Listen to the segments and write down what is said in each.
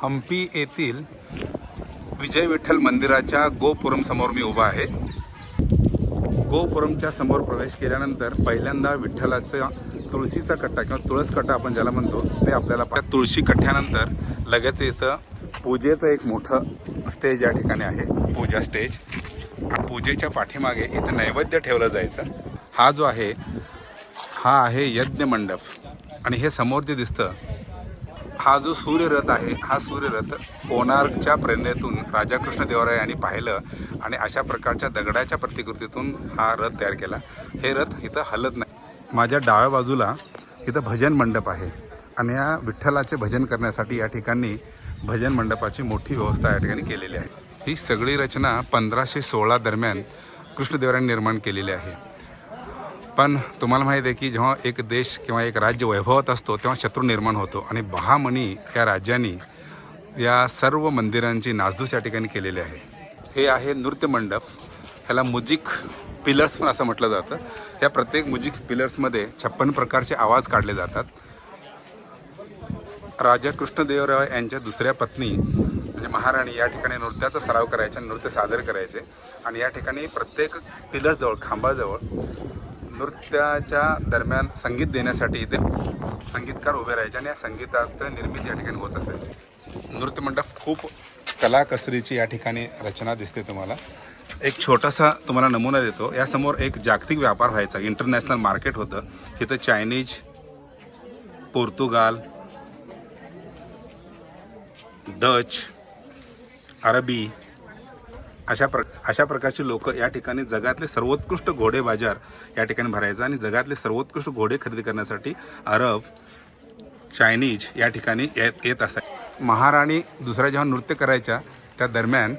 हम्पी येथील विजय विठ्ठल मंदिराच्या गोपुरम समोर मी उभा आहे। गोपुरमच्या समोर प्रवेश केल्यानंतर पहिल्यांदा विठ्ठलाचा तुळशीचा कट्टा किंवा तुळस कट्टा आपण ज्याला म्हणतो ते आपल्याला तुळशी कट्ट्यानंतर लगेच इथं पूजेचं एक मोठं स्टेज या ठिकाणी आहे, पूजा स्टेज। पूजेच्या पाठीमागे इथं नैवेद्य ठेवलं जायचं। हा जो आहे हा आहे यज्ञ मंडप आणि हे समोर जे दिसतं हा जो सूर्यरथ आहे हा सूर्यरथ कोणार्कच्या प्रेरणेतून राजा कृष्णदेवराय यांनी पाहिलं आणि अशा प्रकारच्या दगडाच्या प्रतिकृतीतून हा रथ तयार केला। हे रथ इथं हलत नाही। माझ्या डाव्या बाजूला इथं भजन मंडप आहे आणि या विठ्ठलाचे भजन करण्यासाठी या ठिकाणी भजन मंडपाची मोठी व्यवस्था या ठिकाणी केलेली आहे। ही सगळी रचना 1516 दरम्यान कृष्णदेवरायांनी निर्माण केलेली आहे। पण तुम्हाला माहीत आहे की जेव्हा एक देश किंवा एक राज्य वैभवत असतो तेव्हा शत्रू निर्माण होतो आणि बहामनी या राज्याने या सर्व मंदिरांची नासधूस या ठिकाणी केलेली आहे। हे आहे नृत्य मंडप, ह्याला म्युझिक पिलर्स पण असं म्हटलं जातं। या प्रत्येक म्युझिक पिलर्समध्ये 56 प्रकारचे आवाज काढले जातात। राजा कृष्णदेवराय यांच्या दुसऱ्या पत्नी म्हणजे महाराणी या ठिकाणी नृत्याचा सराव करायचे, नृत्य सादर करायचे आणि या ठिकाणी प्रत्येक पिलर्सजवळ खांबाजवळ नृत्याच्या दरम्यान संगीत देण्यासाठी इथे संगीतकार उभे राहायचे आणि या संगीताचं निर्मिती या ठिकाणी होत असायची। नृत्य मंडप खूप कलाकसरीची या ठिकाणी रचना दिसते तुम्हाला। एक छोटासा तुम्हाला नमुना देतो। यासमोर एक जागतिक व्यापार व्हायचा, इंटरनॅशनल मार्केट होतं। इथं चायनीज, पोर्तुगाल, डच, अरबी अशा प्रकारची लोक या ठिकाणी जगातले सर्वोत्कृष्ट घोडे बाजार या ठिकाणी भरायचा आणि जगातले सर्वोत्कृष्ट घोडे खरेदी करण्यासाठी अरब, चायनीज या ठिकाणी येत असायचे। महाराणी दुसऱ्या जेव्हा नृत्य करायच्या त्या दरम्यान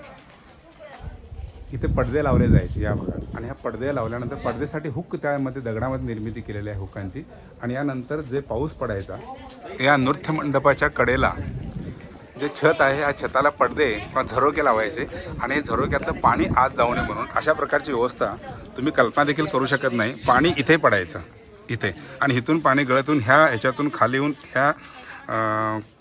इथे पडदे लावले जायचे या भागात आणि ह्या पडदे लावल्यानंतर पडदेसाठी हुक त्यामध्ये दगडामध्ये निर्मिती केलेली आहे हुकांची आणि यानंतर जे पाऊस पडायचा या नृत्य मंडपाच्या कडेला जे छत आहे या छताला पडदे किंवा झरोके लावायचे आणि हे झरोक्यातलं पाणी आत जाऊ नये म्हणून अशा प्रकारची व्यवस्था तुम्ही कल्पना देखील करू शकत नाही। पाणी इथे पडायचं इथे आणि इथून पाणी गळतून ह्याच्यातून खाली येऊन ह्या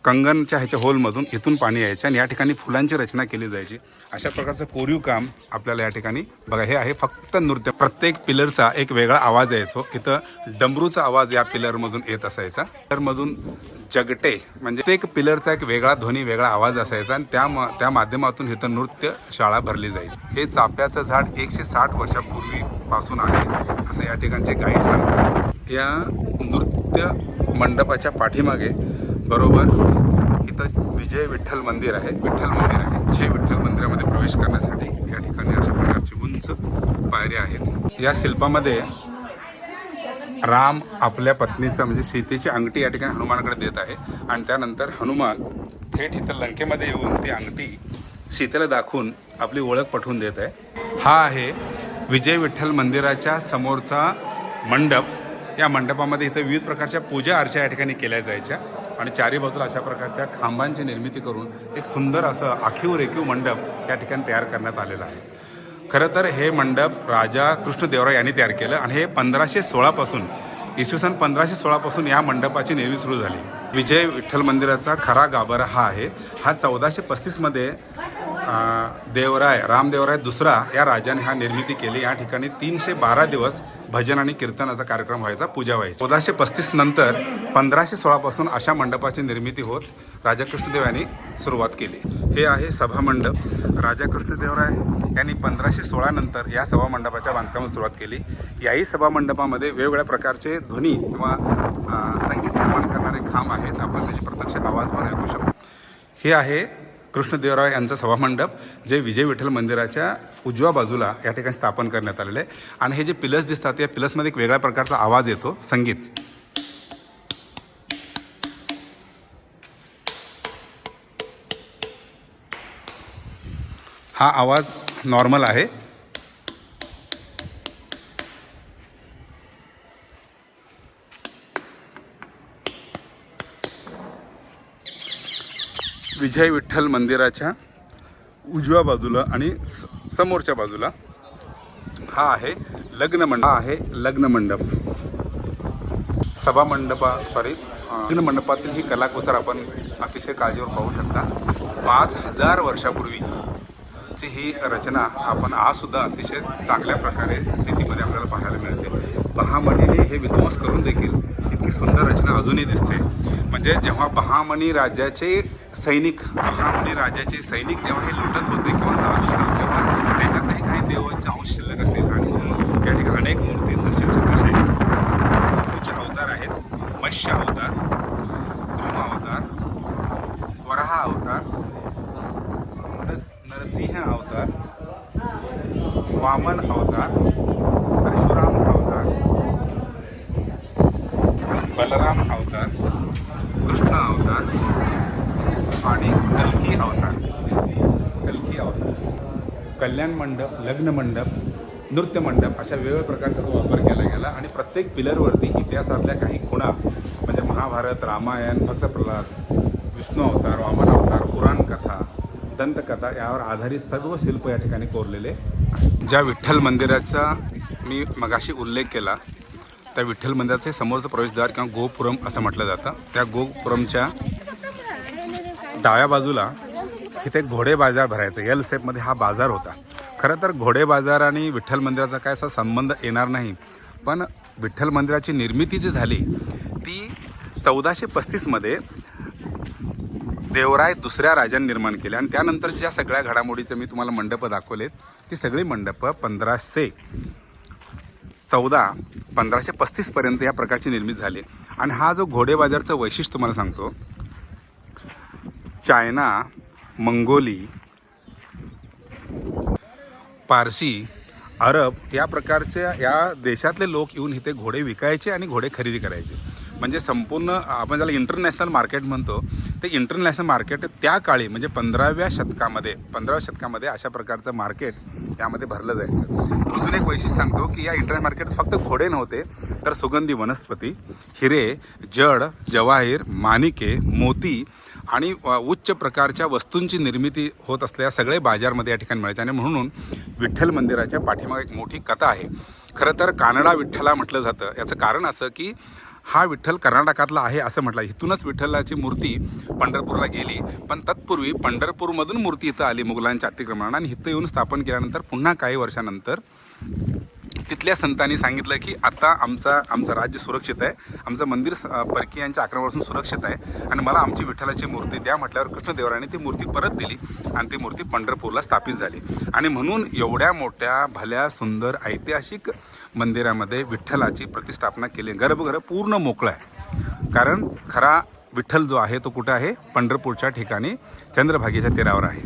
कंगनच्या ह्याच्या होलमधून इथून पाणी यायचं आणि या ठिकाणी फुलांची रचना केली जायची। अशा प्रकारचं कोरीव काम आपल्याला या ठिकाणी बघा। हे आहे फक्त नृत्य। प्रत्येक पिलरचा एक वेगळा आवाज यायचो। इथं डमरूचा आवाज या पिलरमधून येत असायचा। पिलरमधून जगटे म्हणजे एक पिलरचा एक वेगळा ध्वनी, वेगळा आवाज असायचा आणि त्या माध्यमातून इथं नृत्य शाळा भरली जायची। हे चाफ्याचं झाड 160 वर्षापूर्वीपासून आहे असं या ठिकाणचे गाईड सांगतात। या नृत्य मंडपाच्या पाठीमागे बरोबर इथं विजय विठ्ठल मंदिर आहे, विठ्ठल मंदिर आहे। जे विठ्ठल मंदिरामध्ये प्रवेश करण्यासाठी या ठिकाणी अशा प्रकारची उंच पायऱ्या आहेत। या शिल्पामध्ये राम आपल्या पत्नीचं म्हणजे सीतेची अंगठी या ठिकाणी हनुमानाकडे देत आहे आणि त्यानंतर हनुमान थेट इथं लंकेमध्ये येऊन ती अंगठी सीतेला दाखवून आपली ओळख पटवून देत आहे। हा आहे विजय विठ्ठल मंदिराच्या समोरचा मंडप। या मंडपामध्ये इथं विविध प्रकारच्या पूजा अर्चा या ठिकाणी केल्या जायच्या आणि चारी बाजूला अशा प्रकारच्या खांबांची निर्मिती करून एक सुंदर असं आखीव रेखीव मंडप या ठिकाणी तयार करण्यात आलेलं आहे। खरं तर हे मंडप राजा कृष्णदेवराय यांनी तयार केलं आणि हे 1516 पासून इसवी सन 1516 पासून या मंडपाची निर्मिती सुरू झाली। विजय विठ्ठल मंदिराचा खरा गाभारा हा आहे। हा 1435 मध्ये रामदेवराय दुसरा या राजाने हा निर्मिती केली। या ठिकाणी 312 दिवस भजन आणि कीर्तनाचा कार्यक्रम व्हायचा, पूजा व्हायची। 1435 नंतर 1516 पासून अशा मंडपाची निर्मिती होत राजा कृष्णदेव यांनी सुरुवात केली। हे आहे सभा मंडप। राजा कृष्णदेवराय यांनी 1516 नंतर या सभा मंडपाच्या बांधकामास सुरुवात केली। याही सभा मंडपामध्ये वेगवेगळ्या प्रकारचे ध्वनी किंवा संगीत निर्माण करणारे खांब आहेत। आपण त्याचे प्रत्यक्ष आवाज पण ऐकू शकतो। हे आहे कृष्णदेवराय यांचा सभामंडप जे विजय विठ्ठल मंदिराच्या उजव्या बाजूला या ठिकाणी स्थापन करण्यात आलेलं आहे आणि हे जे पिलर्स दिसतात या पिलर्समध्ये एक वेगळ्या प्रकारचा आवाज येतो, संगीत। हा आवाज नॉर्मल आहे। विजय विठ्ठल मंदिराच्या उजव्या बाजूला आणि समोरच्या बाजूला हा आहे लग्न मंडप। लग्न मंडपातील ही कलाकुसर आपण अतिशय काळजीवर पाहू शकता. 5000 वर्षापूर्वीची ही रचना आपण आजसुद्धा अतिशय चांगल्या प्रकारे स्थितीमध्ये आपल्याला पाहायला मिळते. बहामनीने हे विध्वंस करून देखील इतकी सुंदर रचना अजूनही दिसते. म्हणजे जेव्हा बहामनी राजाचे सैनिक जेव्हा हे लुटत होते किंवा नासधूस करत, तेव्हा त्यांच्यातही काही देवांचा अंश शिल्लक असेल. आणि म्हणून या ठिकाणी अनेक मूर्ती जशाच्या तसे विष्णूचे अवतार आहेत. मत्स्य अवतार, कृम अवतार, वराह अवतार, नरसिंह अवतार, वामन अवतार, परशुराम अवतार, बलराम अवतार, कृष्ण अवतार आणि कल्की अवतार. कल्याण मंडप, लग्न मंडप, नृत्य मंडप अशा वेगवेगळ्या प्रकारचा तो वापर केला गेला. आणि प्रत्येक पिलरवरती इतिहासातल्या काही खुणा म्हणजे महाभारत, रामायण, भक्त प्रल्हाद, विष्णू अवतार, वामन अवतार, पुराण कथा, दंतकथा यावर आधारित सर्व शिल्प या ठिकाणी कोरलेले. ज्या विठ्ठल मंदिराचा मी मगाशी उल्लेख केला, त्या विठ्ठल मंदिराचे समोरचं प्रवेशद्वार किंवा गोपुरम असं म्हटलं जातं. त्या गोपुरमच्या डाव्या बाजूला इथे घोडे बाजार भरायचं. एल शेपमध्ये हा बाजार होता. खरं तर घोडे बाजार आणि विठ्ठल मंदिराचा काय असा संबंध येणार नाही, पण विठ्ठल मंदिराची निर्मिती जी झाली ती 1435मध्ये देवराय दुसऱ्या राजाने निर्माण केले. आणि त्यानंतर ज्या सगळ्या घडामोडीचे मी तुम्हाला मंडपं दाखवलेत, ती सगळी मंडपं 1535पर्यंत या प्रकारची निर्मिती झाली. आणि हा जो घोडे बाजारचं वैशिष्ट्य तुम्हाला सांगतो, चायना, मंगोली, पारसी, अरब या प्रकारच्या या देशातले लोक येऊन इथे घोडे विकायचे आणि घोडे खरेदी करायचे. म्हणजे संपूर्ण आपण ज्याला इंटरनॅशनल मार्केट म्हणतो, ते इंटरनॅशनल मार्केट त्या काळी म्हणजे 15व्या शतकामध्ये अशा प्रकारचं मार्केट त्यामध्ये भरलं जायचं. अजून एक वैशिष्ट्य सांगतो की या इंटरनॅशनल मार्केट फक्त घोडे नव्हते, तर सुगंधी वनस्पती, हिरे, जड, जवाहीर, माणिके, मोती आणि उच्च प्रकारच्या वस्तूंची निर्मिती होत असलेल्या सगळे बाजारमध्ये या ठिकाणी मिळायचे. आणि म्हणून विठ्ठल मंदिराच्या पाठीमागे एक मोठी कथा आहे. खरं तर कानडा विठ्ठला म्हटलं जातं. याचं कारण असं की हा विठ्ठल कर्नाटकातला आहे असं म्हटलं. इथूनच विठ्ठलाची मूर्ती पंढरपूरला गेली, पण तत्पूर्वी पंढरपूरमधून मूर्ती इथं आली मुघलांच्या अतिक्रमणानं. आणि इथं येऊन स्थापन केल्यानंतर पुन्हा काही वर्षानंतर तिथल्या संतांनी सांगितलं की आता आमचं राज्य सुरक्षित आहे, आमचं मंदिर परकीयांच्या आक्रमणापासून सुरक्षित आहे आणि मला आमची विठ्ठलाची मूर्ती द्या म्हटल्यावर कृष्णदेवरायाने ती मूर्ती परत दिली आणि ती मूर्ती पंढरपूरला स्थापित झाली. आणि म्हणून एवढ्या मोठ्या भल्या सुंदर ऐतिहासिक मंदिरामध्ये विठ्ठलाची प्रतिष्ठापना केली. गर्भगृह पूर्ण मोकळं आहे, कारण खरा विठ्ठल जो आहे तो कुठं आहे? पंढरपूरच्या ठिकाणी चंद्रभागेच्या तीरावर आहे.